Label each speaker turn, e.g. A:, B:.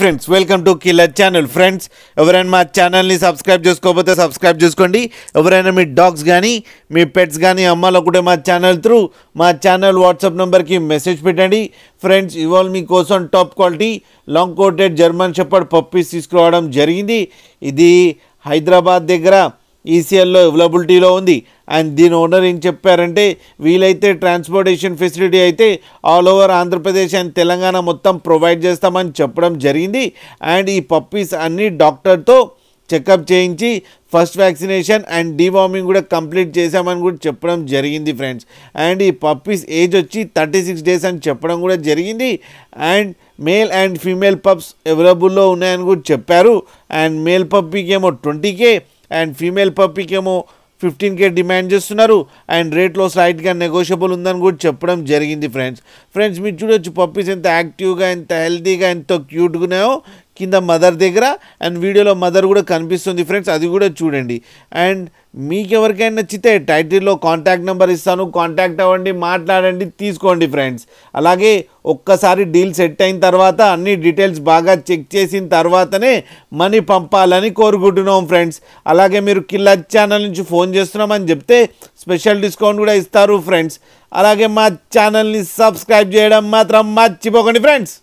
A: Friends welcome to killer channel. Friends ఎవరైనా మా ఛానల్ని సబ్స్క్రైబ్ చేసుకోకపోతే సబ్స్క్రైబ్ చేసుకోండి. ఎవరైనా మీ డాగ్స్ కానీ మీ పెట్స్ కానీ అమ్మాలనుకుంటే మా ఛానల్ త్రూ మా ఛానల్ వాట్సాప్ నెంబర్కి మెసేజ్ పెట్టండి. ఫ్రెండ్స్ ఇవాళ మీకోసం top quality long coated German shepherd puppies తీసుకురావడం జరిగింది. ఇది హైదరాబాద్ దగ్గర ఈసీఎల్లో అవైలబిలిటీలో ఉంది. అండ్ దీని ఓనర్ ఏం చెప్పారంటే వీలైతే ట్రాన్స్పోర్టేషన్ ఫెసిలిటీ అయితే all over Andhra Pradesh and Telangana మొత్తం ప్రొవైడ్ చేస్తామని చెప్పడం జరిగింది. అండ్ ఈ పప్పీస్ అన్ని డాక్టర్తో చెకప్ చేయించి ఫస్ట్ వ్యాక్సినేషన్ అండ్ డీవార్మింగ్ కూడా కంప్లీట్ చేశామని కూడా చెప్పడం జరిగింది ఫ్రెండ్స్. అండ్ ఈ పప్పీస్ ఏజ్ వచ్చి 36 డేస్ అని చెప్పడం కూడా జరిగింది. And male and female pups అవైలబుల్లో ఉన్నాయని కూడా చెప్పారు. అండ్ మేల్ పప్పీకి ఏమో 20K అండ్ ఫీమేల్ పప్పీకి ఏమో 15K డిమాండ్ చేస్తున్నారు. అండ్ రేట్లో స్లైట్గా నెగోషియబుల్ ఉందని కూడా చెప్పడం జరిగింది ఫ్రెండ్స్ మీరు చూడొచ్చు పప్పీస్ ఎంత యాక్టివ్గా ఎంత హెల్తీగా ఎంతో క్యూట్గా ఉన్నాయో కింద మదర్ దగ్గర. అండ్ వీడియోలో మదర్ కూడా కనిపిస్తుంది ఫ్రెండ్స్, అది కూడా చూడండి. అండ్ మీకు ఎవరికైనా నచ్చితే టైటిల్లో కాంటాక్ట్ నెంబర్ ఇస్తాను, కాంటాక్ట్ అవ్వండి, మాట్లాడండి, తీసుకోండి ఫ్రెండ్స్. అలాగే ఒక్కసారి డీల్ సెట్ అయిన తర్వాత అన్ని డీటెయిల్స్ బాగా చెక్ చేసిన తర్వాతనే మనీ పంపాలని కోరుకుంటున్నాం ఫ్రెండ్స్. అలాగే మీరు కిల్లర్ ఛానల్ నుంచి ఫోన్ చేస్తున్నామని చెప్తే స్పెషల్ డిస్కౌంట్ కూడా ఇస్తారు ఫ్రెండ్స్. అలాగే మా ఛానల్ని సబ్స్క్రైబ్ చేయడం మాత్రం మర్చిపోకండి ఫ్రెండ్స్.